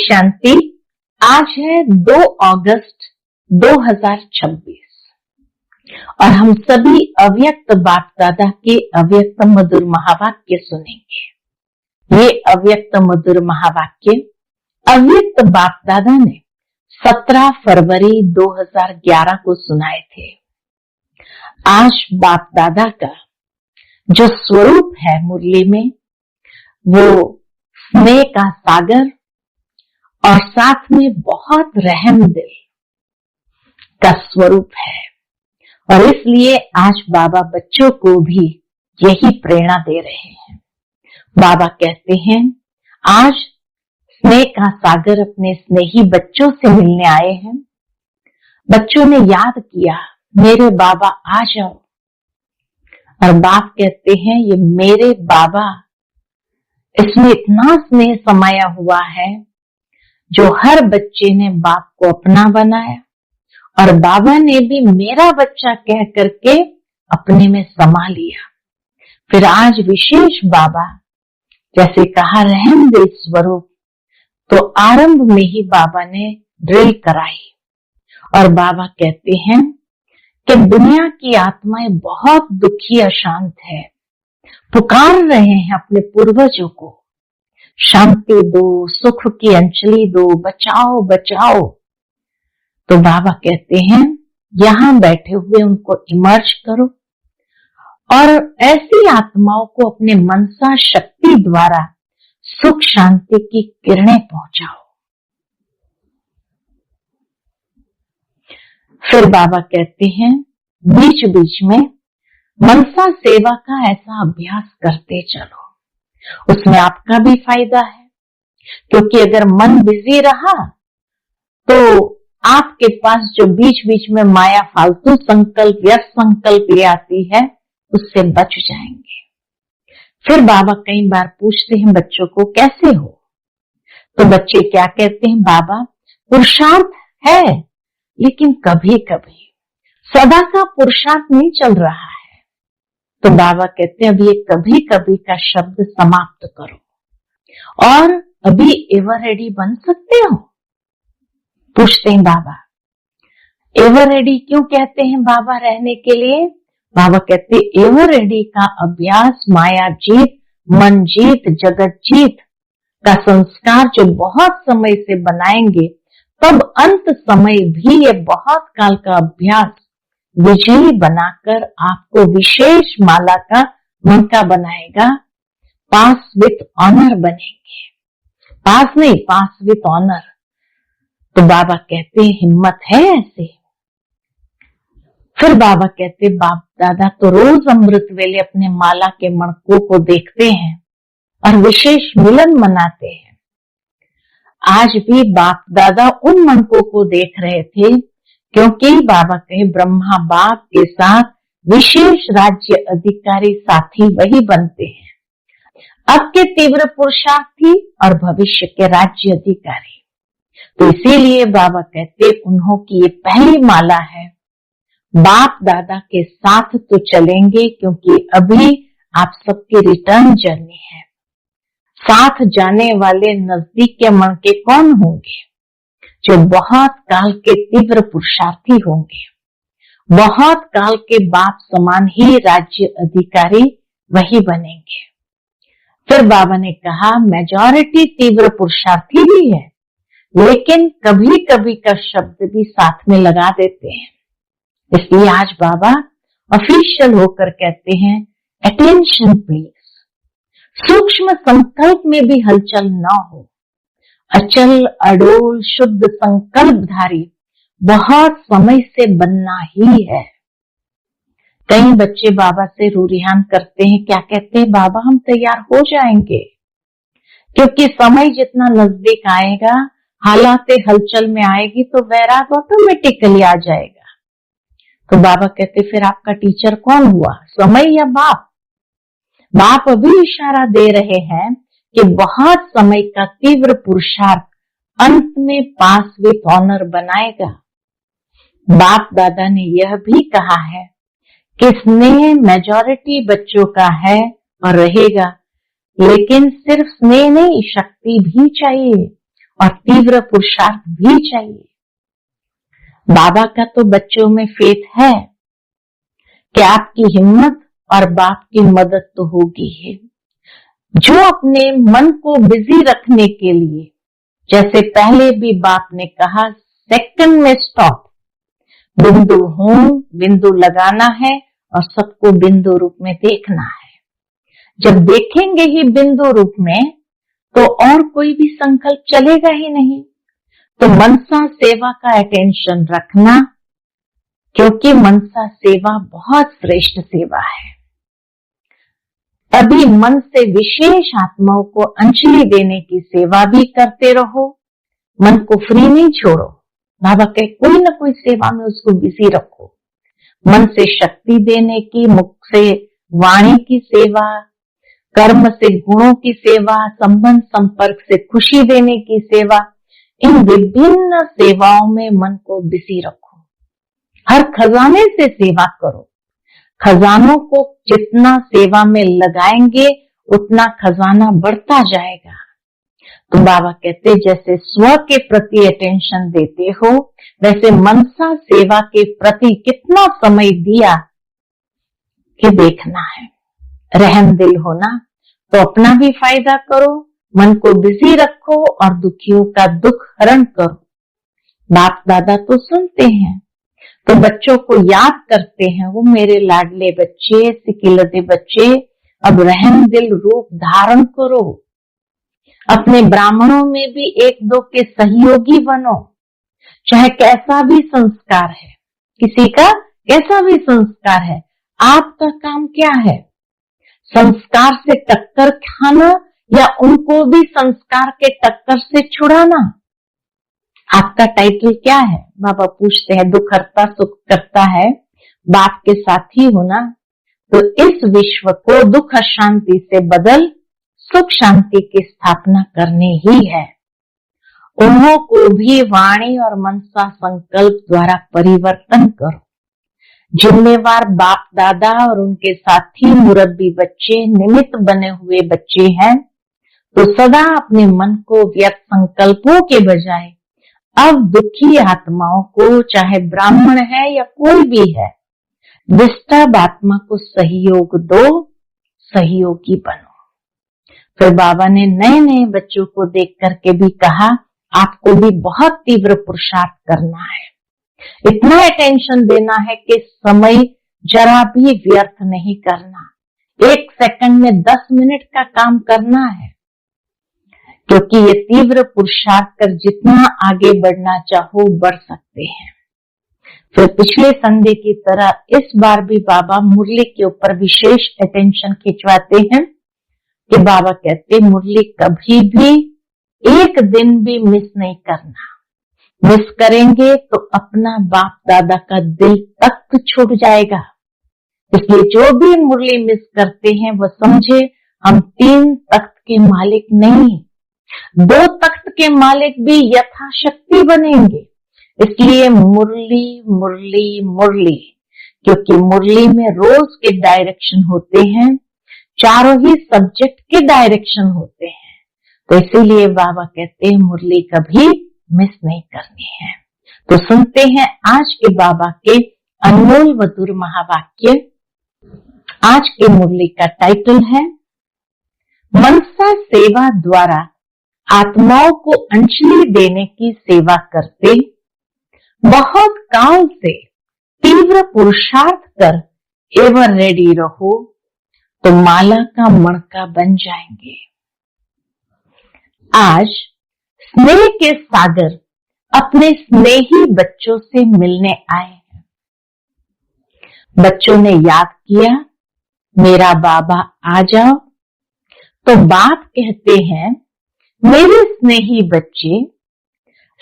शांति। आज है 2 अगस्त 2026 और हम सभी अव्यक्त बाप दादा के अव्यक्त मधुर महावाक्य सुनेंगे। ये अव्यक्त मधुर महावाक्य अव्यक्त बाप दादा ने 17 फरवरी 2011 को सुनाए थे। आज बाप दादा का जो स्वरूप है मुरली में, वो स्नेह का सागर और साथ में बहुत रहम दिल का स्वरूप है। और इसलिए आज बाबा बच्चों को भी यही प्रेरणा दे रहे हैं। बाबा कहते हैं, आज स्नेह का सागर अपने स्नेही बच्चों से मिलने आए हैं। बच्चों ने याद किया, मेरे बाबा आ जाओ। और बाप कहते हैं, ये मेरे बाबा, इसमें इतना स्नेह समाया हुआ है जो हर बच्चे ने बाप को अपना बनाया और बाबा ने भी मेरा बच्चा कह करके अपने में समा लिया। फिर आज विशेष बाबा, जैसे कहा रहम दिल स्वरूप, तो आरंभ में ही बाबा ने ड्रिल कराई। और बाबा कहते हैं कि दुनिया की आत्माएं बहुत दुखी अशांत है, पुकार रहे हैं अपने पूर्वजों को, शांति दो, सुख की अंजलि दो, बचाओ बचाओ। तो बाबा कहते हैं, यहां बैठे हुए उनको इमर्ज करो और ऐसी आत्माओं को अपने मनसा शक्ति द्वारा सुख शांति की किरणें पहुंचाओ। फिर बाबा कहते हैं, बीच बीच में मनसा सेवा का ऐसा अभ्यास करते चलो, उसमें आपका भी फायदा है। क्योंकि अगर मन बिजी रहा तो आपके पास जो बीच बीच में माया फालतू संकल्प, व्यर्थ संकल्प ले आती है, उससे बच जाएंगे। फिर बाबा कई बार पूछते हैं बच्चों को, कैसे हो? तो बच्चे क्या कहते हैं, बाबा पुरुषार्थ है, लेकिन कभी कभी सदा का पुरुषार्थ नहीं चल रहा है। तो बाबा कहते हैं, अब ये कभी कभी का शब्द समाप्त करो और अभी एवर रेडी बन सकते हो? पूछते हैं बाबा। एवर रेडी क्यों कहते हैं बाबा रहने के लिए? बाबा कहते हैं, एवर रेडी का अभ्यास माया जीत, मन जीत, जगत जीत का संस्कार जो बहुत समय से बनाएंगे, तब अंत समय भी ये बहुत काल का अभ्यास विजयी बनाकर आपको विशेष माला का मणका बनाएगा। पास विथ ऑनर बनेंगे, पास नहीं, पास विथ ऑनर। तो बाबा कहते हैं, हिम्मत है ऐसे? फिर बाबा कहते, बाप दादा तो रोज अमृत वेले अपने माला के मणकों को देखते हैं और विशेष मिलन मनाते हैं। आज भी बाप दादा उन मणकों को देख रहे थे, क्योंकि बाबा कहे, ब्रह्मा बाप के साथ विशेष राज्य अधिकारी साथी वही बनते हैं, अब के तीव्र पुरुषार्थी और भविष्य के राज्य अधिकारी। तो इसीलिए बाबा कहते, उन्हों की ये पहली माला है। बाप दादा के साथ तो चलेंगे, क्योंकि अभी आप सबकी रिटर्न जर्नी है। साथ जाने वाले नजदीक के मणके कौन होंगे? जो बहुत काल के तीव्र पुरुषार्थी होंगे, बहुत काल के बाप समान ही राज्य अधिकारी वही बनेंगे। फिर बाबा ने कहा, मेजॉरिटी तीव्र पुरुषार्थी भी है, लेकिन कभी कभी का शब्द भी साथ में लगा देते हैं। इसलिए आज बाबा ऑफिशियल होकर कहते हैं, अटेंशन प्लीज। सूक्ष्म संकल्प में भी हलचल ना हो। अचल अडोल शुद्ध संकल्पधारी बहुत समय से बनना ही है। कई बच्चे बाबा से रूरिहान करते हैं, क्या कहते हैं, बाबा हम तैयार हो जाएंगे, क्योंकि समय जितना नजदीक आएगा, हालात हलचल में आएगी तो वैराग ऑटोमेटिकली आ जाएगा। तो बाबा कहते, फिर आपका टीचर कौन हुआ, समय या बाप? बाप अभी इशारा दे रहे हैं कि बहुत समय का तीव्र पुरुषार्थ अंत में पास विथ ऑनर बनाएगा। बाप दादा ने यह भी कहा है कि स्नेह मेजॉरिटी बच्चों का है और रहेगा, लेकिन सिर्फ स्नेह नहीं, शक्ति भी चाहिए। और तीव्र पुरुषार्थ भी चाहिए। बाबा का तो बच्चों में फेथ है कि आपकी हिम्मत और बाप की मदद तो होगी ही। जो अपने मन को बिजी रखने के लिए, जैसे पहले भी बाप ने कहा, सेकंड में स्टॉप, बिंदु हूं, बिंदु लगाना है और सबको बिंदु रूप में देखना है। जब देखेंगे ही बिंदु रूप में तो और कोई भी संकल्प चलेगा ही नहीं। तो मनसा सेवा का अटेंशन रखना, क्योंकि मनसा सेवा बहुत श्रेष्ठ सेवा है। अभी मन से विशेष आत्माओं को अंजलि देने की सेवा भी करते रहो, मन को फ्री नहीं छोड़ो। बाबा कहे कोई ना कोई सेवा में उसको बिजी रखो। मन से शक्ति देने की, मुख से वाणी की सेवा, कर्म से गुणों की सेवा, संबंध संपर्क से खुशी देने की सेवा, इन विभिन्न सेवाओं में मन को बिजी रखो। हर खजाने से सेवा करो। खजानों को जितना सेवा में लगाएंगे उतना खजाना बढ़ता जाएगा। तो बाबा कहते जैसे स्व के प्रति अटेंशन देते हो, वैसे मनसा सेवा के प्रति कितना समय दिया कि देखना है। रहम दिल होना, तो अपना भी फायदा करो, मन को बिजी रखो और दुखियों का दुख हरण करो। बाप दादा तो सुनते हैं, तो बच्चों को याद करते हैं, वो मेरे लाडले बच्चे, सिकिलते बच्चे, अब रहम दिल रूप धारण करो। अपने ब्राह्मणों में भी एक दो के सहयोगी बनो। चाहे कैसा भी संस्कार है, किसी का कैसा भी संस्कार है, आपका काम क्या है? संस्कार से टक्कर खाना या उनको भी संस्कार के टक्कर से छुड़ाना? आपका टाइटल क्या है? बाबा पूछते हैं। दुख हरता सुख करता है, बाप के साथ ही होना। तो इस विश्व को दुख शांति से बदल सुख शांति की स्थापना करनी ही है। उन्हों को भी वाणी और मनसा संकल्प द्वारा परिवर्तन करो। जिम्मेवार बाप दादा और उनके साथी मुरब्बी बच्चे निमित्त बने हुए बच्चे हैं, तो सदा अपने मन को व्यर्थ संकल्पों के बजाय अब दुखी आत्माओं को, चाहे ब्राह्मण है या कोई भी है, डिस्टर्ब आत्मा को सहयोग दो, सहयोगी बनो। फिर बाबा ने नए नए बच्चों को देख करके भी कहा, आपको भी बहुत तीव्र पुरुषार्थ करना है, इतना अटेंशन देना है कि समय जरा भी व्यर्थ नहीं करना। 1 सेकंड में 10 मिनट का काम करना है, क्योंकि ये तीव्र पुरुषार्थ कर जितना आगे बढ़ना चाहो बढ़ सकते हैं। फिर पिछले संडे की तरह इस बार भी बाबा मुरली के ऊपर विशेष अटेंशन खिंचवाते हैं कि बाबा कहते मुरली कभी भी एक दिन भी मिस नहीं करना। मिस करेंगे तो अपना बाप दादा का दिल तख्त छूट जाएगा। इसलिए जो भी मुरली मिस करते हैं वो समझे हम 3 तख्त के मालिक नहीं, 2 तख्त के मालिक भी यथाशक्ति बनेंगे। इसलिए मुरली मुरली मुरली, क्योंकि मुरली में रोज के डायरेक्शन होते हैं, चारों ही सब्जेक्ट के डायरेक्शन होते हैं। तो इसीलिए बाबा कहते हैं मुरली कभी मिस नहीं करनी है। तो सुनते हैं आज के बाबा के अनमोल मधुर महावाक्य। आज के मुरली का टाइटल है मनसा सेवा द्वारा आत्माओं को अंजलि देने की सेवा करते बहुत काल से तीव्र पुरुषार्थ कर एवर रेडी रहो, तो माला का मणका बन जाएंगे। आज स्नेह के सागर अपने स्नेही बच्चों से मिलने आए हैं। बच्चों ने याद किया, मेरा बाबा आ जाओ। तो बाप कहते हैं, मेरे स्नेही बच्चे,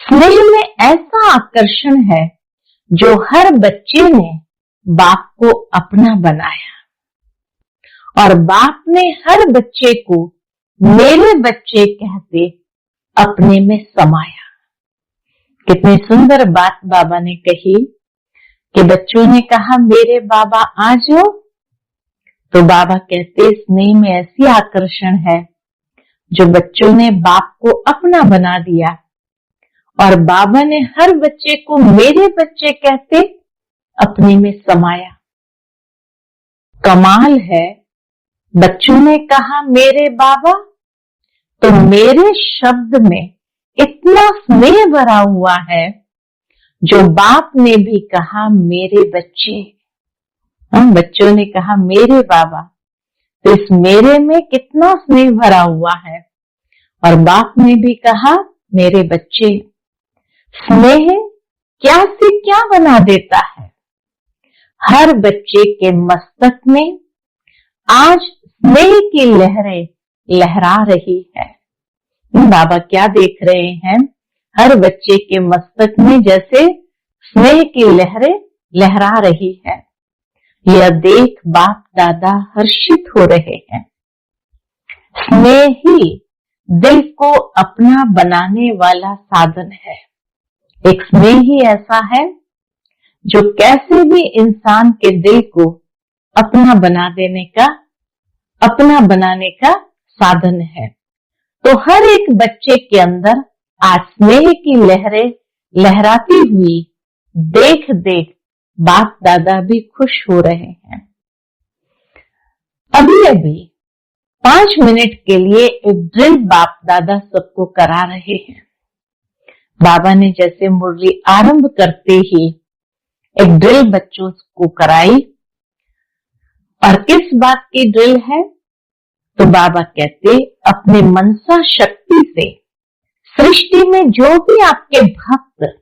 स्नेह में ऐसा आकर्षण है जो हर बच्चे ने बाप को अपना बनाया और बाप ने हर बच्चे को मेरे बच्चे कहते अपने में समाया। कितनी सुंदर बात बाबा ने कही कि बच्चों ने कहा मेरे बाबा आ जाओ। तो बाबा कहते स्नेह में ऐसी आकर्षण है जो बच्चों ने बाप को अपना बना दिया और बाबा ने हर बच्चे को मेरे बच्चे कहते अपने में समाया। कमाल है, बच्चों ने कहा मेरे बाबा, तो मेरे शब्द में इतना स्नेह भरा हुआ है, जो बाप ने भी कहा मेरे बच्चे। बच्चों ने कहा मेरे बाबा, तो इस मेरे में कितना स्नेह भरा हुआ है, और बाप ने भी कहा मेरे बच्चे। स्नेह क्या से क्या बना देता है। हर बच्चे के मस्तक में आज स्नेह की लहरें लहरा रही है। बाबा क्या देख रहे हैं, हर बच्चे के मस्तक में जैसे स्नेह की लहरें लहरा रही है। यह देख बाप दादा हर्षित हो रहे हैं। स्नेह ही दिल को अपना बनाने वाला साधन है। एक स्नेह ही ऐसा है जो कैसे भी इंसान के दिल को अपना बनाने का साधन है। तो हर एक बच्चे के अंदर आज स्नेह की लहरें लहराती हुई देख बाप दादा भी खुश हो रहे हैं। अभी 5 मिनट के लिए एक ड्रिल बाप दादा सबको करा रहे हैं। बाबा ने जैसे मुरली आरंभ करते ही एक ड्रिल बच्चों को कराई। और किस बात की ड्रिल है, तो बाबा कहते अपने मनसा शक्ति से सृष्टि में जो भी आपके भक्त,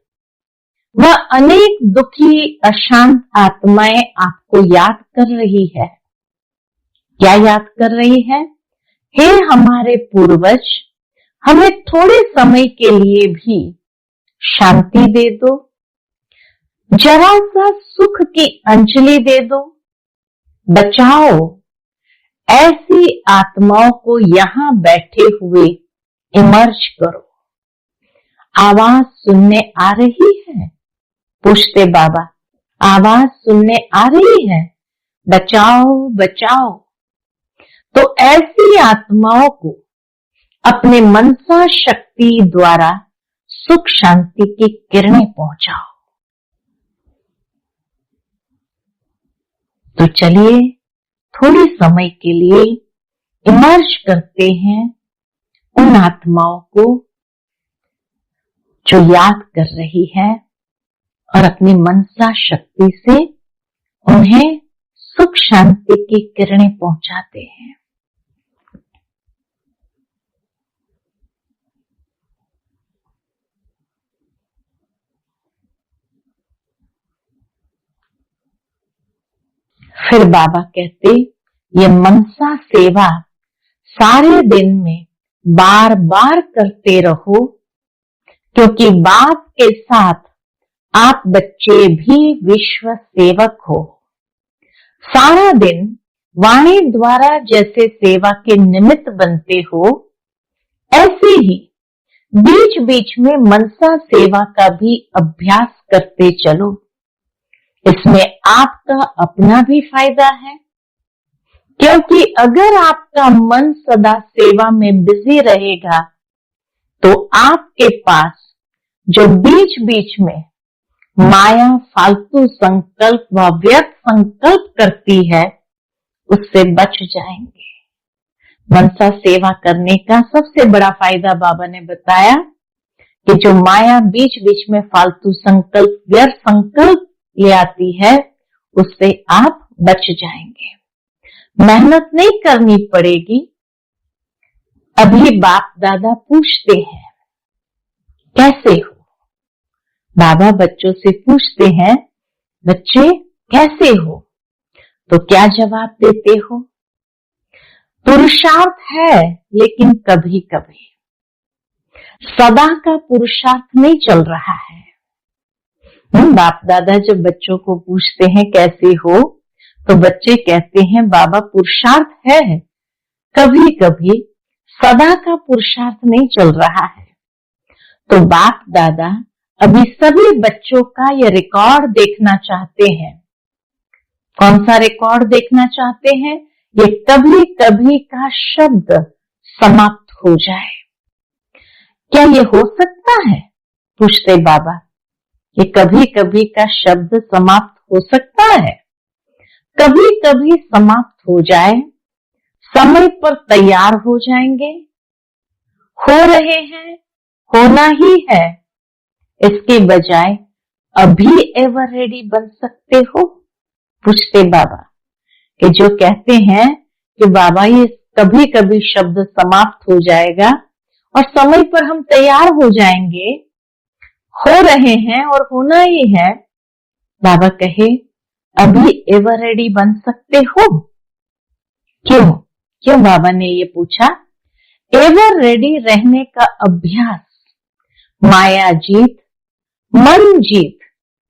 वह अनेक दुखी अशांत आत्माएं आपको याद कर रही है। क्या याद कर रही है? हे हमारे पूर्वज, हमें थोड़े समय के लिए भी शांति दे दो, जरा सा सुख की अंजलि दे दो, बचाओ। ऐसी आत्माओं को यहां बैठे हुए इमर्ज करो। आवाज सुनने आ रही है? पूछते बाबा, आवाज सुनने आ रही है? बचाओ बचाओ। तो ऐसी आत्माओं को अपने मनसा शक्ति द्वारा सुख शांति की किरणें पहुंचाओ। तो चलिए थोड़े समय के लिए इमर्ज करते हैं उन आत्माओं को जो याद कर रही है, और अपनी मनसा शक्ति से उन्हें सुख शांति की किरणें पहुंचाते हैं। फिर बाबा कहते ये मनसा सेवा सारे दिन में बार बार करते रहो, क्योंकि बाप के साथ आप बच्चे भी विश्व सेवक हो। सारा दिन वाणी द्वारा जैसे सेवा के निमित्त बनते हो, ऐसे ही बीच बीच में मनसा सेवा का भी अभ्यास करते चलो। इसमें आपका अपना भी फायदा है, क्योंकि अगर आपका मन सदा सेवा में बिजी रहेगा, तो आपके पास जो बीच बीच में माया फालतू संकल्प व व्यर्थ संकल्प करती है, उससे बच जाएंगे। मनसा सेवा करने का सबसे बड़ा फायदा बाबा ने बताया कि जो माया बीच बीच में फालतू संकल्प व्यर्थ संकल्प ले आती है, उससे आप बच जाएंगे। मेहनत नहीं करनी पड़ेगी। अभी बाप दादा पूछते हैं कैसे हो। बाबा बच्चों से पूछते हैं बच्चे कैसे हो, तो क्या जवाब देते हो? पुरुषार्थ है, लेकिन कभी कभी सदा का पुरुषार्थ नहीं चल रहा है। बाप दादा जब बच्चों को पूछते हैं कैसे हो, तो बच्चे कहते हैं बाबा पुरुषार्थ है, कभी कभी सदा का पुरुषार्थ नहीं चल रहा है। तो बाप दादा अभी सभी बच्चों का यह रिकॉर्ड देखना चाहते हैं। कौन सा रिकॉर्ड देखना चाहते हैं? ये कभी कभी का शब्द समाप्त हो जाए। क्या ये हो सकता है? पूछते बाबा कि कभी कभी का शब्द समाप्त हो सकता है, कभी कभी समाप्त हो जाए, समय पर तैयार हो जाएंगे, हो रहे हैं, होना ही है, इसके बजाय अभी एवर रेडी बन सकते हो? पूछते बाबा कि जो कहते हैं कि बाबा ये कभी कभी शब्द समाप्त हो जाएगा और समय पर हम तैयार हो जाएंगे, हो रहे हैं और होना ही है, बाबा कहे अभी एवर रेडी बन सकते हो? क्यों बाबा ने ये पूछा? एवर रेडी रहने का अभ्यास माया जीत, मन जीत,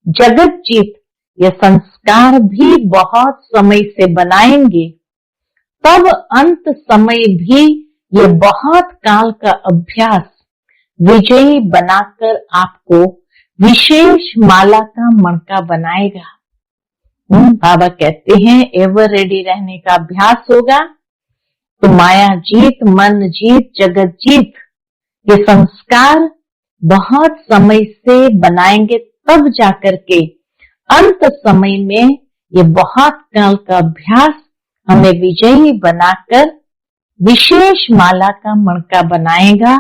जगत जीत ये संस्कार भी बहुत समय से बनाएंगे, तब अंत समय भी ये बहुत काल का अभ्यास विजयी बनाकर आपको विशेष माला का मणका बनाएगा। बाबा कहते हैं एवर रेडी रहने का अभ्यास होगा तो माया जीत, मन जीत, जगत जीत ये संस्कार बहुत समय से बनाएंगे, तब जाकर के अंत समय में ये बहुत काल का अभ्यास हमें विजयी बनाकर विशेष माला का मणका बनाएगा,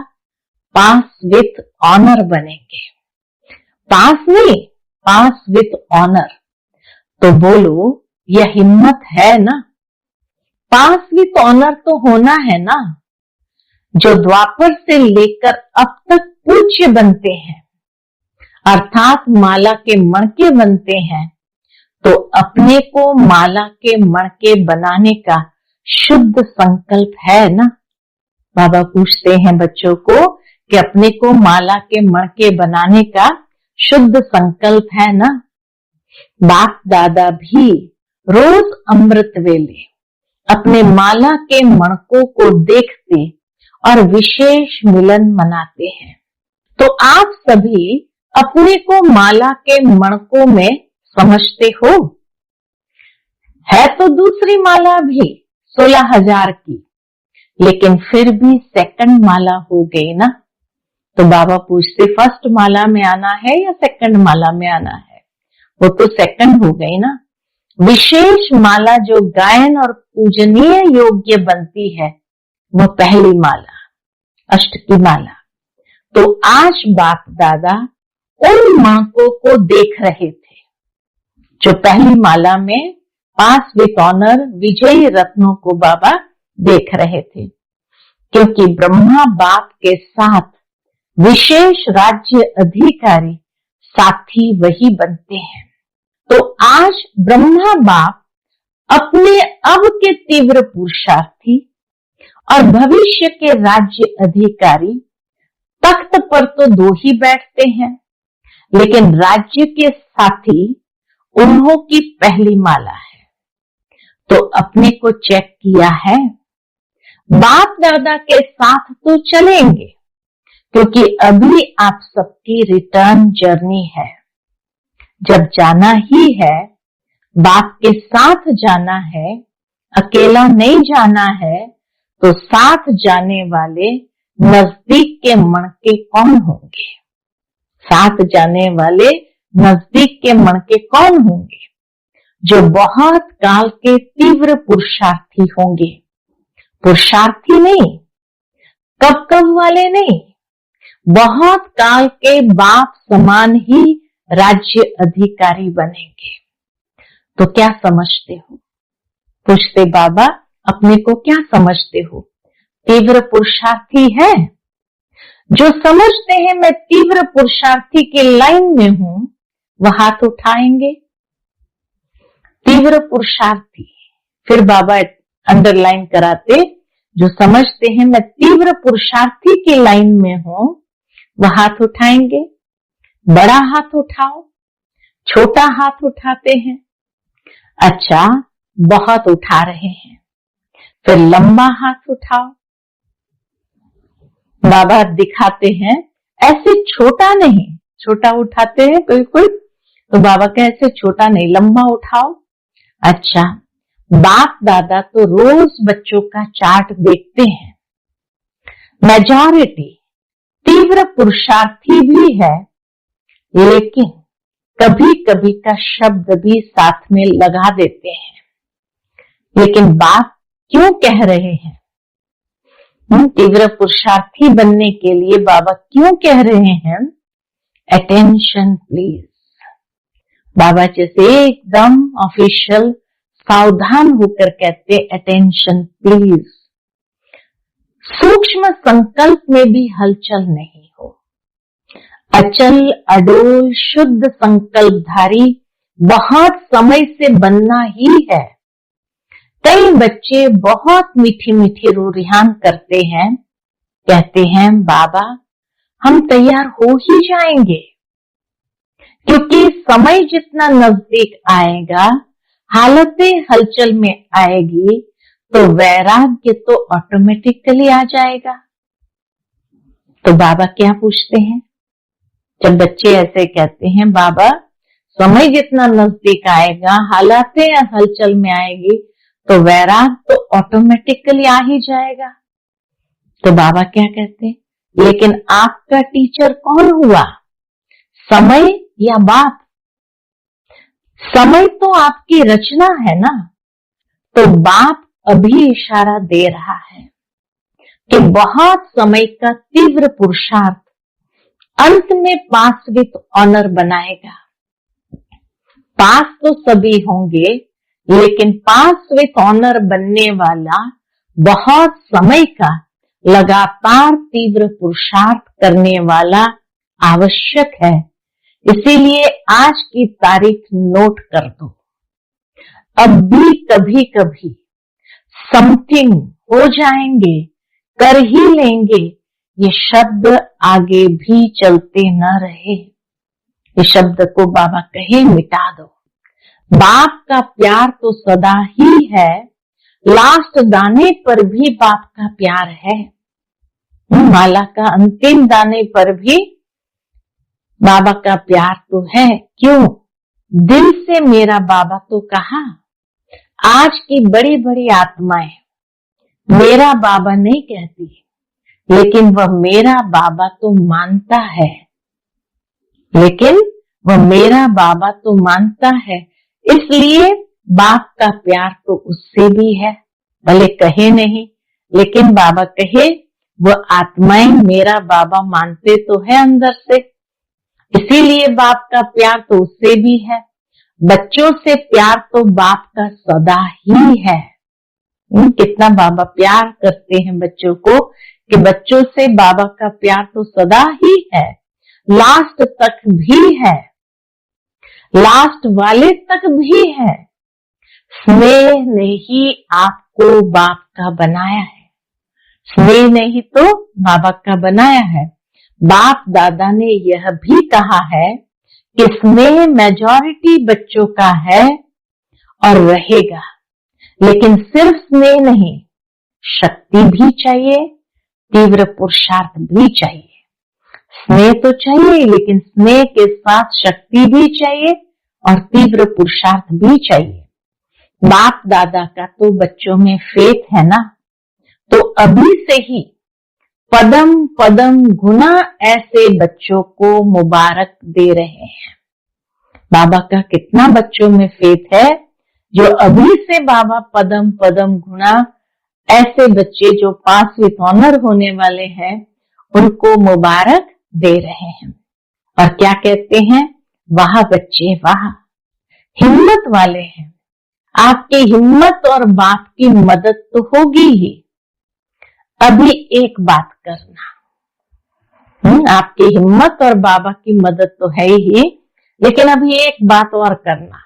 पास विथ ऑनर बनेंगे। पास नहीं, पास विथ ऑनर। तो बोलो यह हिम्मत है ना? पास विथ ऑनर तो होना है ना। जो द्वापर से लेकर अब तक पूज्य बनते हैं, अर्थात माला के मणके बनते हैं, तो अपने को माला के मणके बनाने का शुद्ध संकल्प है ना? बाबा पूछते हैं बच्चों को कि अपने को माला के मणके बनाने का शुद्ध संकल्प है ना? बाप दादा भी रोज अमृत वेले अपने माला के मणकों को देखते और विशेष मिलन मनाते हैं। तो आप सभी अपने को माला के मणकों में समझते हो? है तो दूसरी माला भी 16,000 की, लेकिन फिर भी सेकंड माला हो गई ना। तो बाबा पूछते फर्स्ट माला में आना है या सेकंड माला में आना है? वो तो सेकंड हो गई ना। विशेष माला जो गायन और पूजनीय योग्य बनती है वो पहली माला, अष्ट की माला। तो आज बाप दादा उन मणकों को देख रहे थे जो पहली माला में पास विथ ऑनर विजयी रत्नों को बाबा देख रहे थे, क्योंकि ब्रह्मा बाप के साथ विशेष राज्य अधिकारी साथी वही बनते हैं। तो आज ब्रह्मा बाप अपने अब के तीव्र पुरुषार्थी और भविष्य के राज्य अधिकारी तख्त पर तो 2 ही बैठते हैं, लेकिन राज्य के साथी उन्हों की पहली माला है। तो अपने को चेक किया है? बाप दादा के साथ तो चलेंगे, क्योंकि अभी आप सबकी रिटर्न जर्नी है। जब जाना ही है, बाप के साथ जाना है, अकेला नहीं जाना है, तो साथ जाने वाले नजदीक के मणके कौन होंगे? साथ जाने वाले नजदीक के मणके कौन होंगे? जो बहुत काल के तीव्र पुरुषार्थी होंगे। पुरुषार्थी नहीं, कब कब वाले नहीं, बहुत काल के बाप समान ही राज्य अधिकारी बनेंगे। तो क्या समझते हो? पूछते बाबा अपने को क्या समझते हो? तीव्र पुरुषार्थी है? जो समझते हैं मैं तीव्र पुरुषार्थी के लाइन में हूं, वह हाथ उठाएंगे। तीव्र पुरुषार्थी, फिर बाबा अंडरलाइन कराते, जो समझते हैं मैं तीव्र पुरुषार्थी की लाइन में हूं, वह हाथ उठाएंगे। बड़ा हाथ उठाओ, छोटा हाथ उठाते हैं। अच्छा, बहुत उठा रहे हैं, फिर लंबा हाथ उठाओ। बाबा दिखाते हैं ऐसे छोटा नहीं, छोटा उठाते हैं बिल्कुल, तो बाबा का ऐसे छोटा नहीं, लंबा उठाओ। अच्छा, बाप दादा तो रोज बच्चों का चार्ट देखते हैं। मेजॉरिटी तीव्र पुरुषार्थी भी है लेकिन कभी कभी का शब्द भी साथ में लगा देते हैं। लेकिन बात क्यों कह रहे हैं? तीव्र पुरुषार्थी बनने के लिए बाबा क्यों कह रहे हैं अटेंशन प्लीज? बाबा जैसे एकदम ऑफिशियल सावधान होकर कहते अटेंशन प्लीज। सूक्ष्म संकल्प में भी हलचल नहीं हो। अचल अडोल शुद्ध संकल्पधारी बहुत समय से बनना ही है। कई बच्चे बहुत मीठी मीठी रूरियान करते हैं, कहते हैं बाबा हम तैयार हो ही जाएंगे, क्योंकि समय जितना नजदीक आएगा हालतें हलचल में आएगी तो वैराग्य तो ऑटोमेटिकली आ जाएगा। तो बाबा क्या पूछते हैं जब बच्चे ऐसे कहते हैं बाबा समय जितना नजदीक आएगा हालतें हलचल में आएगी तो वैराग तो ऑटोमेटिकली आ ही जाएगा। तो बाबा क्या कहते हैं, लेकिन आपका टीचर कौन हुआ, समय या बाप? समय तो आपकी रचना है ना। तो बाप अभी इशारा दे रहा है कि बहुत समय का तीव्र पुरुषार्थ अंत में पास विथ ऑनर बनाएगा। पास तो सभी होंगे, लेकिन पास विथ ऑनर बनने वाला बहुत समय का लगातार तीव्र पुरुषार्थ करने वाला आवश्यक है। इसीलिए आज की तारीख नोट कर दो। अब भी कभी कभी समथिंग हो जाएंगे, कर ही लेंगे, ये शब्द आगे भी चलते न रहे। इस शब्द को बाबा कहे मिटा दो। बाप का प्यार तो सदा ही है, लास्ट दाने पर भी बाप का प्यार है। माला का अंतिम दाने पर भी बाबा का प्यार तो है। क्यों? दिल से मेरा बाबा तो कहा। आज की बड़ी बड़ी आत्माएं मेरा बाबा नहीं कहती, लेकिन वह मेरा बाबा तो मानता है। लेकिन वह मेरा बाबा तो मानता है, इसलिए बाप का प्यार तो उससे भी है। भले कहे नहीं, लेकिन बाबा कहे वह आत्माएं मेरा बाबा मानते तो है अंदर से, इसीलिए बाप का प्यार तो उससे भी है। बच्चों से प्यार तो बाप का सदा ही है। कितना बाबा प्यार करते हैं बच्चों को कि बच्चों से बाबा का प्यार तो सदा ही है, लास्ट तक भी है, लास्ट वाले तक भी है। स्नेह ने ही आपको बाप का बनाया है, स्नेह ने ही तो बाबा का बनाया है। बाप दादा ने यह भी कहा है कि स्नेह मेजॉरिटी बच्चों का है और रहेगा, लेकिन सिर्फ स्नेह नहीं, शक्ति भी चाहिए, तीव्र पुरुषार्थ भी चाहिए। स्नेह तो चाहिए, लेकिन स्नेह के साथ शक्ति भी चाहिए और तीव्र पुरुषार्थ भी चाहिए। बाप दादा का तो बच्चों में फेथ है ना, तो अभी से ही पदम पदम गुना ऐसे बच्चों को मुबारक दे रहे हैं। बाबा का कितना बच्चों में फेथ है, जो अभी से बाबा पदम पदम गुना ऐसे बच्चे जो पास विथ ऑनर होने वाले हैं उनको मुबारक दे रहे हैं। और क्या कहते हैं, वाह बच्चे वाह, हिम्मत वाले हैं। आपकी हिम्मत और बाप की मदद तो होगी ही। अभी एक बात करना, आपकी हिम्मत और बाबा की मदद तो है ही, लेकिन अभी एक बात और करना।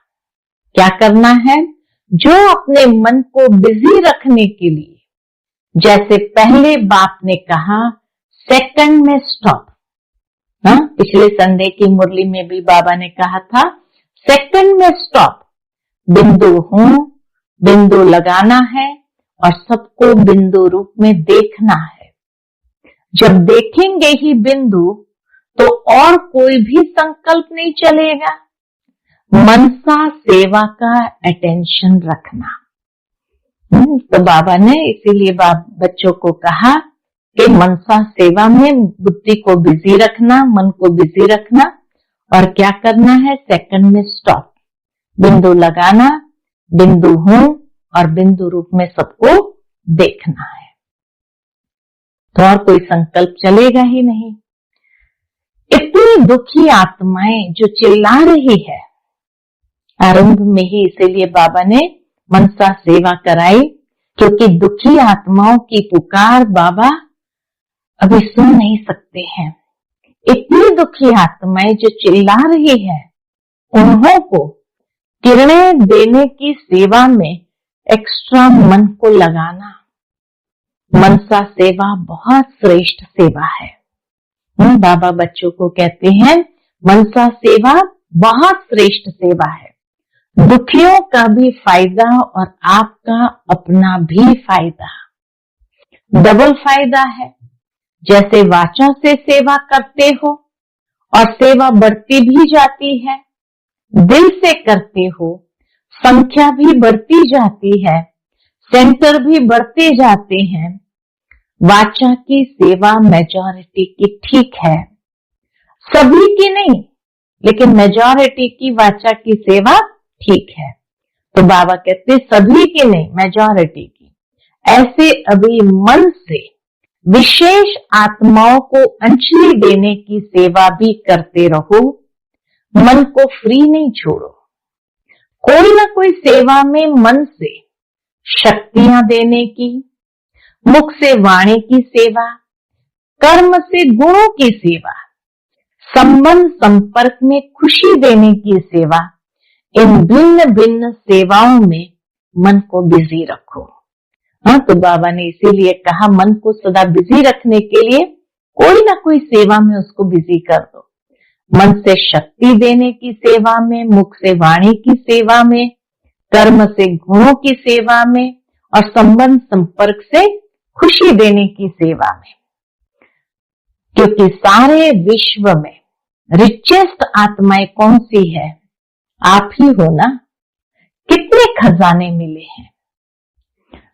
क्या करना है? जो अपने मन को बिजी रखने के लिए, जैसे पहले बाप ने कहा सेकंड में स्टॉप, पिछले संडे की मुरली में भी बाबा ने कहा था सेकंड में स्टॉप, बिंदु हूं, बिंदु लगाना है और सबको बिंदु रूप में देखना है। जब देखेंगे ही बिंदु तो और कोई भी संकल्प नहीं चलेगा। मनसा सेवा का अटेंशन रखना। तो बाबा ने इसीलिए बच्चों को कहा कि मनसा सेवा में बुद्धि को बिजी रखना, मन को बिजी रखना और क्या करना है, सेकंड में स्टॉप, बिंदु लगाना, बिंदु हूं और बिंदु रूप में सबको देखना है। तो और कोई संकल्प चलेगा ही नहीं। इतनी दुखी आत्माएं जो चिल्ला रही है, आरंभ में ही इसीलिए बाबा ने मनसा सेवा कराई, क्योंकि दुखी आत्माओं की पुकार बाबा अभी सुन नहीं सकते हैं। इतनी दुखी आत्माएं जो चिल्ला रही है, उन्हों को किरणें देने की सेवा में एक्स्ट्रा मन को लगाना। मनसा सेवा बहुत श्रेष्ठ सेवा है। बाबा बच्चों को कहते हैं मनसा सेवा बहुत श्रेष्ठ सेवा है। दुखियों का भी फायदा और आपका अपना भी फायदा, डबल फायदा है। जैसे वाचा से सेवा करते हो और सेवा बढ़ती भी जाती है, दिल से करते हो, संख्या भी बढ़ती जाती है, सेंटर भी बढ़ते जाते हैं। वाचा की सेवा मेजॉरिटी की ठीक है, सभी की नहीं, लेकिन मेजॉरिटी की वाचा की सेवा ठीक है। तो बाबा कहते सभी की नहीं, मेजॉरिटी की। ऐसे अभी मन से विशेष आत्माओं को अंजलि देने की सेवा भी करते रहो। मन को फ्री नहीं छोड़ो। कोई ना कोई सेवा में मन से शक्तियां देने की, मुख से वाणी की सेवा, कर्म से गुणों की सेवा, संबंध संपर्क में खुशी देने की सेवा, इन भिन्न भिन्न सेवाओं में मन को बिजी रखो। हाँ, तो बाबा ने इसीलिए कहा मन को सदा बिजी रखने के लिए कोई ना कोई सेवा में उसको बिजी कर दो। मन से शक्ति देने की सेवा में, मुख से वाणी की सेवा में, कर्म से गुणों की सेवा में और संबंध संपर्क से खुशी देने की सेवा में। क्योंकि सारे विश्व में रिचेस्ट आत्माएं कौन सी है? आप ही हो ना। कितने खजाने मिले हैं।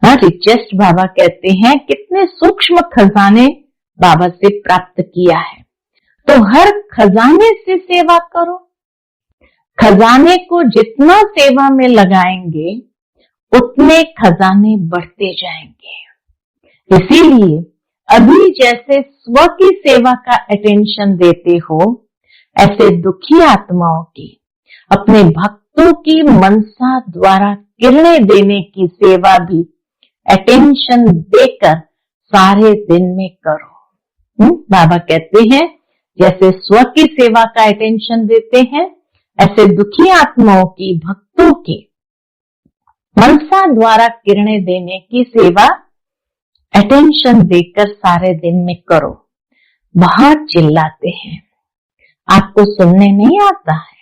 हाँ, रिचेस्ट बाबा कहते हैं कितने सूक्ष्म खजाने बाबा से प्राप्त किया है। तो हर खजाने से सेवा करो। खजाने को जितना सेवा में लगाएंगे उतने खजाने बढ़ते जाएंगे। इसीलिए अभी जैसे स्व की सेवा का अटेंशन देते हो, ऐसे दुखी आत्माओं की, अपने भक्तों की मनसा द्वारा किरणें देने की सेवा भी अटेंशन देकर सारे दिन में करो। बाबा कहते हैं जैसे स्व की सेवा का अटेंशन देते हैं, ऐसे दुखी आत्माओं की, भक्तों की मनसा द्वारा किरणें देने की सेवा अटेंशन देकर सारे दिन में करो। बहुत चिल्लाते हैं, आपको सुनने नहीं आता है?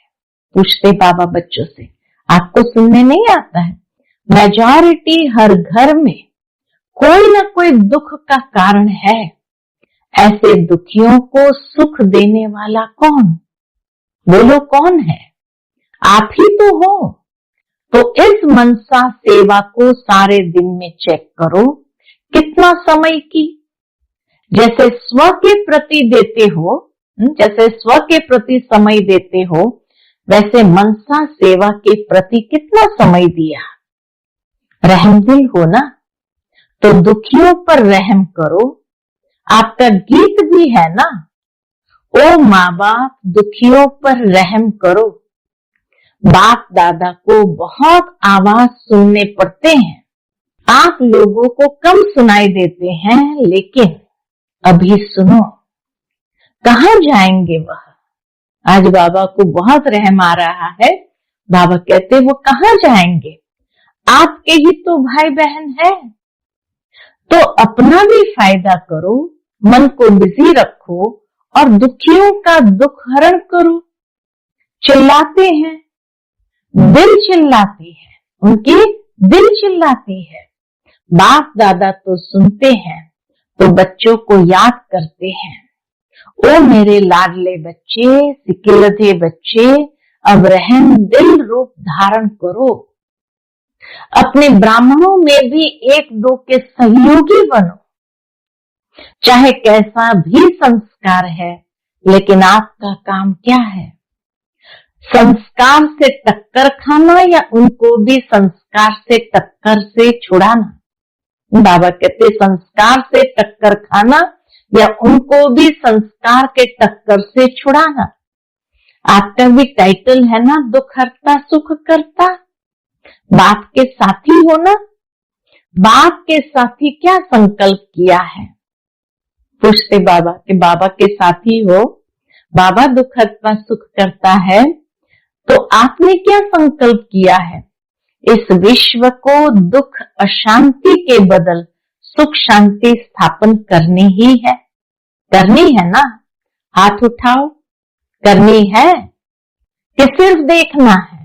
पूछते बाबा बच्चों से, आपको सुनने नहीं आता है? मेजॉरिटी हर घर में कोई ना कोई दुख का कारण है। ऐसे दुखियों को सुख देने वाला कौन? बोलो कौन है? आप ही तो हो। तो इस मनसा सेवा को सारे दिन में चेक करो, कितना समय की। जैसे स्व के प्रति देते हो, जैसे स्व के प्रति समय देते हो, वैसे मनसा सेवा के प्रति कितना समय दिया। रहमदिल हो ना, तो दुखियों पर रहम करो। आपका गीत भी है ना, ओ माँ बाप दुखियों पर रहम करो। बाप दादा को बहुत आवाज सुनने पड़ते हैं, आप लोगों को कम सुनाई देते हैं, लेकिन अभी सुनो। कहाँ जाएंगे वह? आज बाबा को बहुत रहम आ रहा है। बाबा कहते वो कहाँ जाएंगे? आपके ही तो भाई बहन है। तो अपना भी फायदा करो, मन को बिजी रखो और दुखियों का दुख हरण करो। चिल्लाते हैं, दिल चिल्लाती है, उनकी दिल चिल्लाती है। बाप दादा तो सुनते हैं, तो बच्चों को याद करते हैं, ओ मेरे लाडले बच्चे, सिकिलधे बच्चे, अब रहम दिल रूप धारण करो। अपने ब्राह्मणों में भी एक दो के सहयोगी बनो। चाहे कैसा भी संस्कार है, लेकिन आपका काम क्या है? संस्कार से टक्कर खाना या उनको भी संस्कार से टक्कर से छुड़ाना। बाबा कहते संस्कार से टक्कर खाना या उनको भी संस्कार के टक्कर से छुड़ाना। आपका भी टाइटल है ना, दुख हरता सुख करता। बाप के साथी हो ना, बाप के साथी क्या संकल्प किया है? पूछते बाबा कि बाबा के साथी हो, बाबा दुख हरता सुख करता है, तो आपने क्या संकल्प किया है? इस विश्व को दुख अशांति के बदल सुख शांति स्थापन करनी ही है। करनी है ना? हाथ उठाओ। करनी है कि सिर्फ देखना है?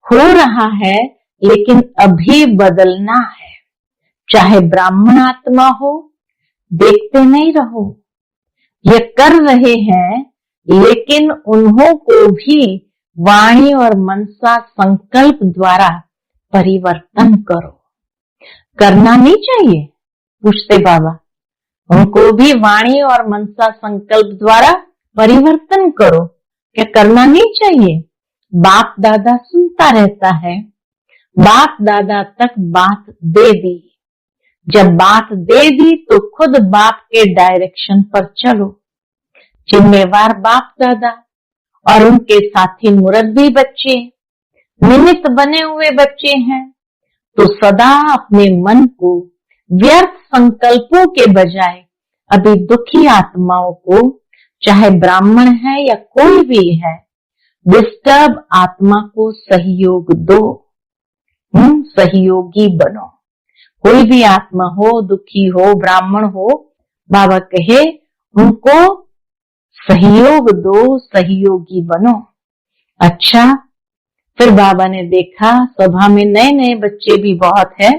हो रहा है लेकिन अभी बदलना है। चाहे ब्राह्मण आत्मा हो, देखते नहीं रहो। ये कर रहे हैं लेकिन उन्हों को भी वाणी और मनसा संकल्प द्वारा परिवर्तन करो। करना नहीं चाहिए? पूछते बाबा। उनको भी वाणी और मनसा संकल्प द्वारा परिवर्तन करो। क्या करना नहीं चाहिए? बाप दादा सुनता रहता है। बाप दादा तक बात दे दी। जब बात दे दी तो खुद बाप के डायरेक्शन पर चलो। जिम्मेवार बाप दादा और उनके साथी मुरब्बी बच्चे, निमित्त बने हुए बच्चे हैं, तो सदा अपने मन को व्यर्थ संकल्पों के बजाय अभी दुखी आत्माओं को, चाहे ब्राह्मण है या कोई भी है, डिस्टर्ब आत्मा को सहयोग दो। सहयोगी बनो। कोई भी आत्मा हो, दुखी हो, ब्राह्मण हो, बाबा कहे उनको सहयोग दो, सहयोगी बनो। अच्छा, फिर बाबा ने देखा सभा में नए नए बच्चे भी बहुत है,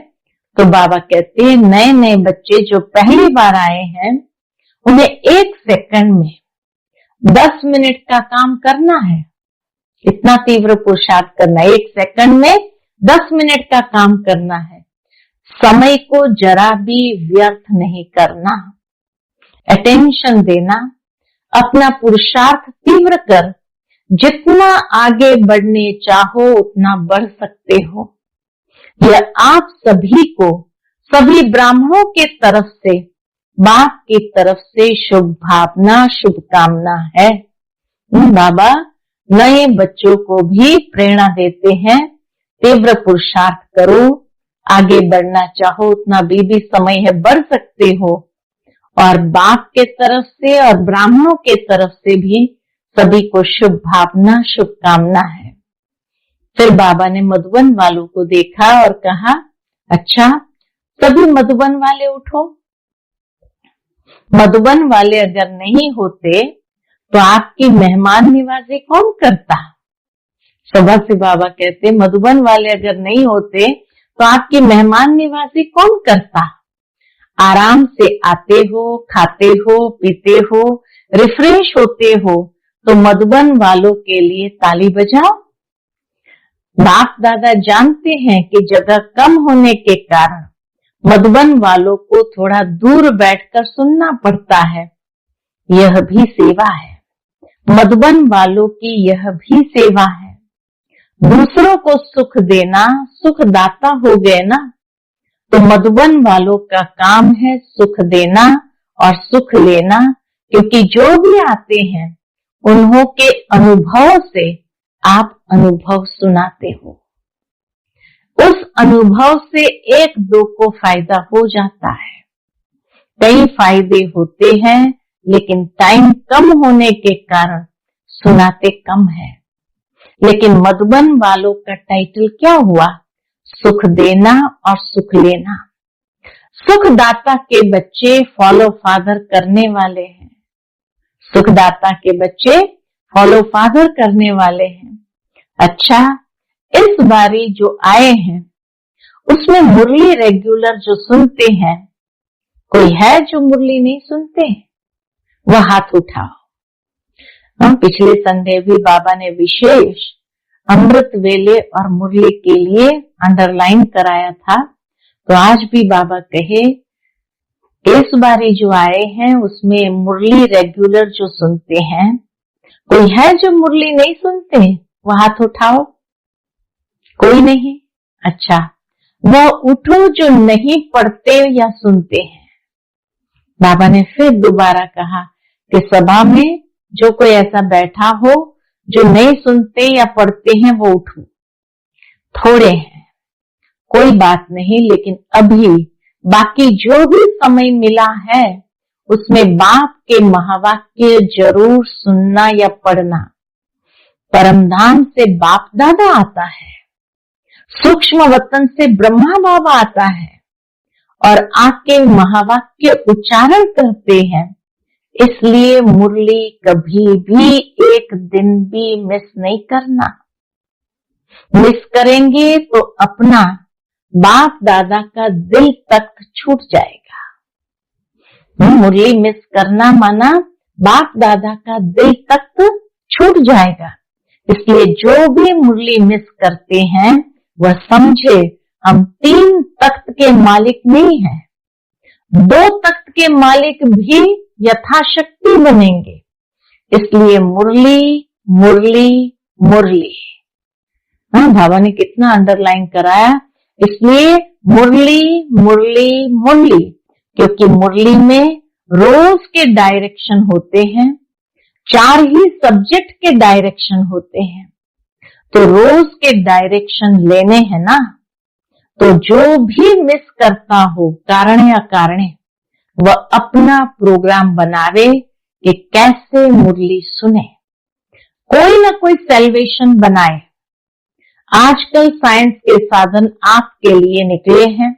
तो बाबा कहते हैं नए नए बच्चे जो पहली बार आए हैं उन्हें 1 सेकंड में 10 मिनट का काम करना है। इतना तीव्र पुरुषार्थ करना है। 1 सेकंड में 10 मिनट का काम करना है। समय को जरा भी व्यर्थ नहीं करना, अटेंशन देना, अपना पुरुषार्थ तीव्र कर जितना आगे बढ़ने चाहो उतना बढ़ सकते हो। यह आप सभी को, सभी ब्राह्मणों के तरफ से, बाप की तरफ से शुभ भावना, शुभकामना है। बाबा नए बच्चों को भी प्रेरणा देते हैं, तीव्र पुरुषार्थ करो, आगे बढ़ना चाहो उतना भी समय है, बढ़ सकते हो। और बाप के तरफ से और ब्राह्मणों के तरफ से भी सभी को शुभ भावना, शुभकामना है। फिर बाबा ने मधुबन वालों को देखा और कहा, अच्छा सभी मधुबन वाले उठो। मधुबन वाले अगर नहीं होते तो आपकी मेहमान निवाजी कौन करता? सभा से बाबा कहते मधुबन वाले अगर नहीं होते तो आपकी मेहमान निवाजी कौन करता? आराम से आते हो, खाते हो, पीते हो, रिफ्रेश होते हो, तो मधुबन वालों के लिए ताली बजाओ। बाप दादा जानते हैं कि जगह कम होने के कारण मधुबन वालों को थोड़ा दूर बैठकर सुनना पड़ता है। यह भी सेवा है। मधुबन वालों की यह भी सेवा है। दूसरों को सुख देना, सुखदाता हो गए ना, तो मधुबन वालों का काम है सुख देना और सुख लेना, क्योंकि जो भी आते हैं उन्हों के अनुभव से आप अनुभव सुनाते हो। उस अनुभव से 1-2 को फायदा हो जाता है। कई फायदे होते हैं लेकिन टाइम कम होने के कारण सुनाते कम है। लेकिन मधुबन वालों का टाइटल क्या हुआ? सुख देना और सुख लेना। सुखदाता के बच्चे फॉलो फादर करने वाले हैं। सुखदाता के बच्चे फॉलो फादर करने वाले हैं। अच्छा, इस बारी जो आए हैं उसमें मुरली रेगुलर जो सुनते हैं, कोई है जो मुरली नहीं सुनते? वह हाथ उठाओ। पिछले संडे भी बाबा ने विशेष अमृत वेले और मुरली के लिए अंडरलाइन कराया था, तो आज भी बाबा कहे इस बारी जो आए हैं उसमें मुरली रेगुलर जो सुनते हैं, कोई है जो मुरली नहीं सुनते? वो हाथ उठाओ। कोई नहीं? अच्छा, वो उठो जो नहीं पढ़ते या सुनते हैं। बाबा ने फिर दोबारा कहा कि सभा में जो कोई ऐसा बैठा हो जो नहीं सुनते या पढ़ते हैं वो उठो। थोड़े हैं, कोई बात नहीं, लेकिन अभी बाकी जो भी समय मिला है उसमें बाप के महावाक्य जरूर सुनना या पढ़ना। परमधाम से बाप दादा आता है, सूक्ष्म वतन से ब्रह्मा बाबा आता है और आके महावाक्य उच्चारण करते हैं। इसलिए मुरली कभी भी एक दिन भी मिस नहीं करना। मिस करेंगे तो अपना बाप दादा का दिल तक छूट जाएगा। मुरली मिस करना माना बाप दादा का दिल तक छूट जाएगा। इसलिए जो भी मुरली मिस करते हैं वह समझे हम 3 तख्त के मालिक नहीं हैं, 2 तख्त के मालिक भी यथाशक्ति बनेंगे। इसलिए मुरली मुरली मुरली। बाबा ने कितना अंडरलाइन कराया। इसलिए मुरली मुरली मुरली, क्योंकि मुरली में रोज के डायरेक्शन होते हैं, 4 ही सब्जेक्ट के डायरेक्शन होते हैं। तो रोज के डायरेक्शन लेने हैं ना, तो जो भी मिस करता हो कारण या कारणे, वह अपना प्रोग्राम बनावे कि कैसे मुरली सुने, कोई ना कोई सेल्वेशन बनाए। आजकल साइंस के साधन आपके लिए निकले हैं।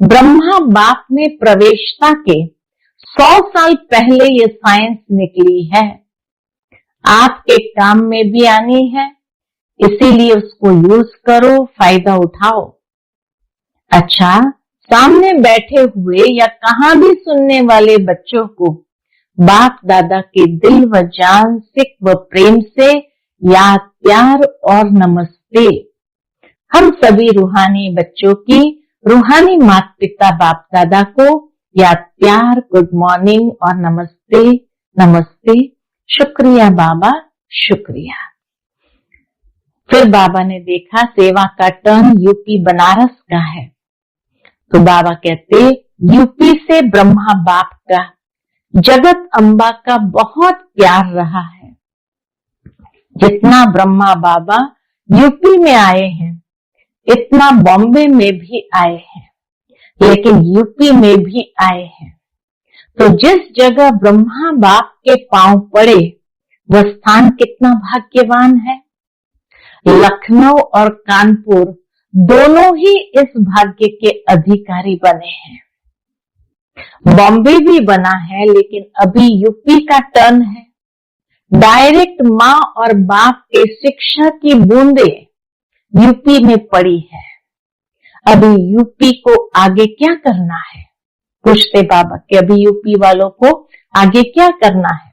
ब्रह्मा बाप में प्रवेशता के 100 साल पहले ये साइंस निकली है, आपके काम में भी आनी है। इसीलिए उसको यूज करो, फायदा उठाओ। अच्छा, सामने बैठे हुए या कहां भी सुनने वाले बच्चों को बाप दादा के दिल व जान सिक व प्रेम से याद, प्यार और नमस्ते। हम सभी रूहानी बच्चों की रूहानी माता पिता बाप दादा को याद, प्यार, गुड मॉर्निंग और नमस्ते नमस्ते। शुक्रिया बाबा, शुक्रिया। फिर बाबा ने देखा सेवा का टर्न यूपी बनारस का है, तो बाबा कहते यूपी से ब्रह्मा बाप का, जगत अम्बा का बहुत प्यार रहा है। जितना ब्रह्मा बाबा यूपी में आए हैं इतना बॉम्बे में भी आए हैं, लेकिन यूपी में भी आए हैं। तो जिस जगह ब्रह्मा बाप के पांव पड़े वह स्थान कितना भाग्यवान है। लखनऊ और कानपुर दोनों ही इस भाग्य के अधिकारी बने हैं। बॉम्बे भी बना है, लेकिन अभी यूपी का टर्न है। डायरेक्ट माँ और बाप के शिक्षा की बूंदे यूपी में पड़ी है। अभी यूपी को आगे क्या करना है? पूछते बाबा कि अभी यूपी वालों को आगे क्या करना है?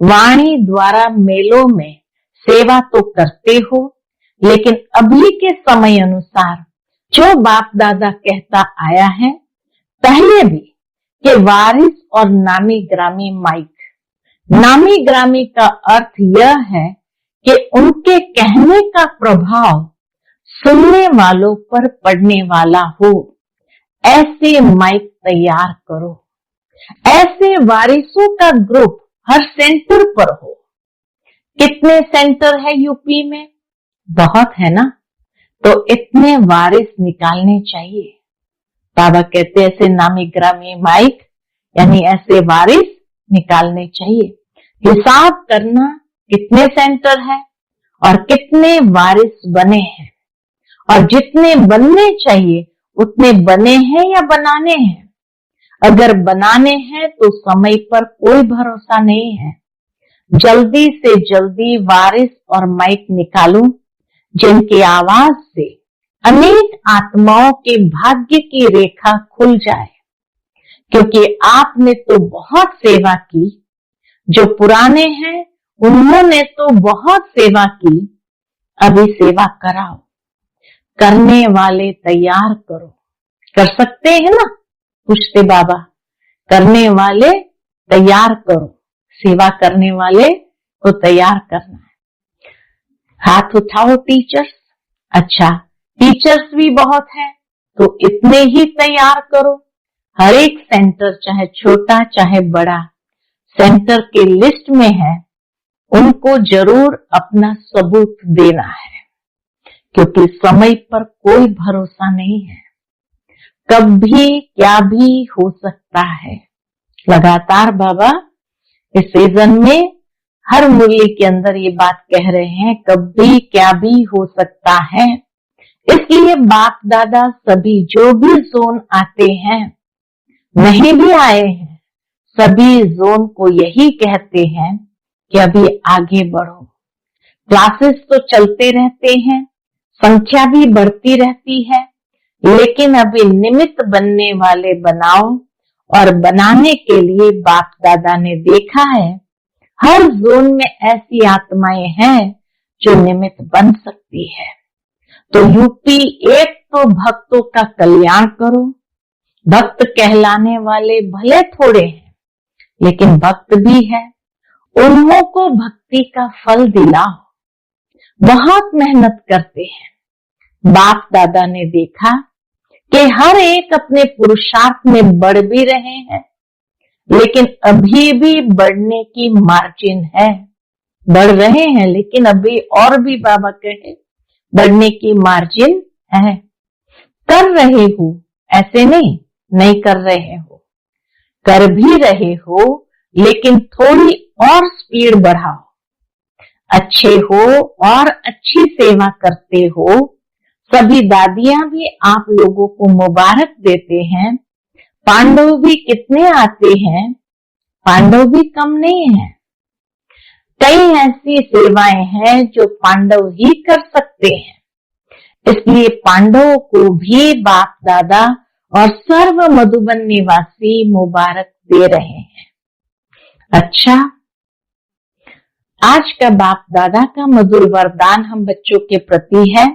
वाणी द्वारा मेलों में सेवा तो करते हो, लेकिन अभी के समय अनुसार जो बाप दादा कहता आया है पहले भी कि वारिस और नामी ग्रामी माइक। नामी ग्रामी का अर्थ यह है कि उनके कहने का प्रभाव सुनने वालों पर पड़ने वाला हो। ऐसे माइक तैयार करो, ऐसे वारिसों का ग्रुप हर सेंटर पर हो। कितने सेंटर है यूपी में? बहुत है ना, तो इतने वारिस निकालने चाहिए। बाबा कहते ऐसे नामी ग्रामी माइक यानी ऐसे वारिस निकालने चाहिए। हिसाब करना कितने सेंटर है और कितने वारिस बने हैं, और जितने बनने चाहिए उतने बने हैं या बनाने हैं। अगर बनाने हैं तो समय पर कोई भरोसा नहीं है। जल्दी से जल्दी वारिस और माइक निकालो, जिनकी आवाज से अनेक आत्माओं के भाग्य की रेखा खुल जाए। क्योंकि आपने तो बहुत सेवा की, जो पुराने हैं उन्होंने तो बहुत सेवा की, अभी सेवा कराओ। करने वाले तैयार करो। कर सकते हैं ना? पूछते बाबा। करने वाले तैयार करो, सेवा करने वाले को तैयार करना है। हाथ उठाओ टीचर्स। अच्छा, टीचर्स भी बहुत है तो इतने ही तैयार करो। हर एक सेंटर, चाहे छोटा चाहे बड़ा, सेंटर के लिस्ट में है, उनको जरूर अपना सबूत देना है, क्योंकि समय पर कोई भरोसा नहीं है, कभी क्या भी हो सकता है। लगातार बाबा इस सीजन में हर मुरली के अंदर ये बात कह रहे हैं, कभी क्या भी हो सकता है। इसलिए बाप दादा सभी जो भी जोन आते हैं, नहीं भी आए हैं, सभी जोन को यही कहते हैं कि अभी आगे बढ़ो। क्लासेस तो चलते रहते हैं, संख्या भी बढ़ती रहती है, लेकिन अभी निमित्त बनने वाले बनाओ। और बनाने के लिए बाप दादा ने देखा है हर जोन में ऐसी आत्माएं हैं जो निमित्त बन सकती है। तो यूपी एक तो भक्तों का कल्याण करो। भक्त कहलाने वाले भले थोड़े हैं, लेकिन भक्त भी है, उन्हों को भक्ति का फल दिलाओ। बहुत मेहनत करते हैं। बाप दादा ने देखा कि हर एक अपने पुरुषार्थ में बढ़ भी रहे हैं, लेकिन अभी भी बढ़ने की मार्जिन है। बढ़ रहे हैं, लेकिन अभी और भी बाबा कहे बढ़ने की मार्जिन है। कर रहे हो, ऐसे नहीं कर रहे हो, कर भी रहे हो, लेकिन थोड़ी और स्पीड बढ़ाओ। अच्छे हो और अच्छी सेवा करते हो। सभी दादियां भी आप लोगों को मुबारक देते हैं। पांडव भी कितने आते हैं, पांडव भी कम नहीं है। कई ऐसी सेवाएं हैं जो पांडव ही कर सकते हैं, इसलिए पांडवों को भी बाप दादा और सर्व मधुबन निवासी मुबारक दे रहे हैं। अच्छा, आज का बाप दादा का मधुर वरदान हम बच्चों के प्रति है,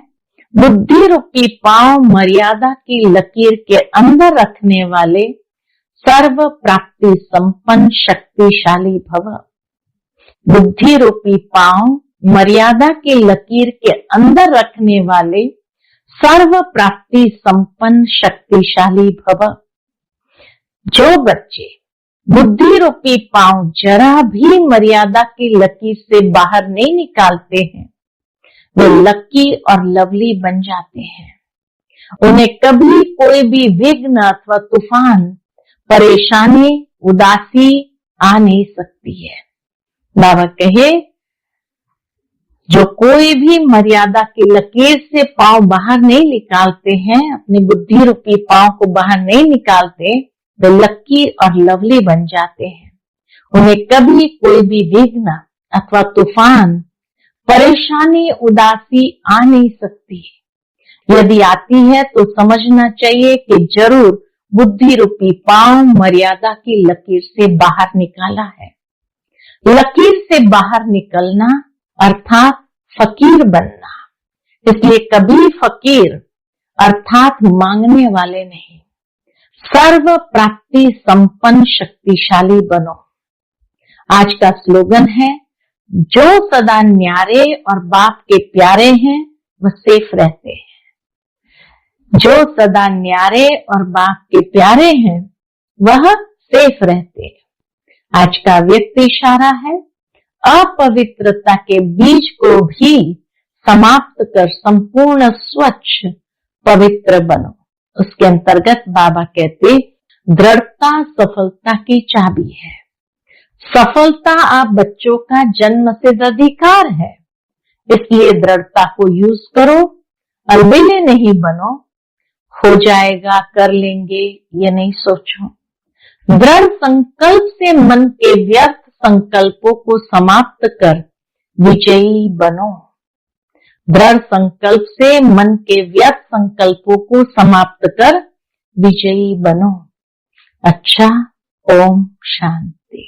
बुद्धि रूपी पांव मर्यादा की लकीर के अंदर रखने वाले सर्व प्राप्ति संपन्न शक्तिशाली भव। बुद्धि रूपी पांव मर्यादा की लकीर के अंदर रखने वाले सर्व प्राप्ति संपन्न शक्तिशाली भव। जो बच्चे बुद्धि रूपी पांव जरा भी मर्यादा की लकीर से बाहर नहीं निकालते हैं, वे लकी और लवली बन जाते हैं। उन्हें कभी कोई भी विघ्न अथवा तूफान, परेशानी, उदासी आ नहीं सकती है। बाबा कहे, जो कोई भी मर्यादा की लकीर से पांव बाहर नहीं निकालते हैं, अपनी बुद्धि रूपी पांव को बाहर नहीं निकालते, वे लकी और लवली बन जाते हैं। उन्हें कभी कोई भी विघ्न अथवा तूफान, परेशानी, उदासी आ नहीं सकती। यदि आती है तो समझना चाहिए कि जरूर बुद्धि रूपी पांव मर्यादा की लकीर से बाहर निकाला है। लकीर से बाहर निकलना अर्थात फकीर बनना। इसलिए कभी फकीर अर्थात मांगने वाले नहीं, सर्व प्राप्ति संपन्न शक्तिशाली बनो। आज का स्लोगन है, जो सदा न्यारे और बाप के प्यारे हैं वह सेफ रहते हैं। जो सदा न्यारे और बाप के प्यारे हैं वह सेफ रहते हैं। आज का व्यक्त इशारा है, अपवित्रता के बीज को भी समाप्त कर संपूर्ण स्वच्छ पवित्र बनो। उसके अंतर्गत बाबा कहते, दृढ़ता सफलता की चाबी है। सफलता आप बच्चों का जन्मसिद्ध अधिकार है, इसलिए दृढ़ता को यूज करो, अलबेले नहीं बनो। हो जाएगा, कर लेंगे, ये नहीं सोचो। दृढ़ संकल्प से मन के व्यर्थ संकल्पों को समाप्त कर विजयी बनो। दृढ़ संकल्प से मन के व्यर्थ संकल्पों को समाप्त कर विजयी बनो। अच्छा, ओम शांति।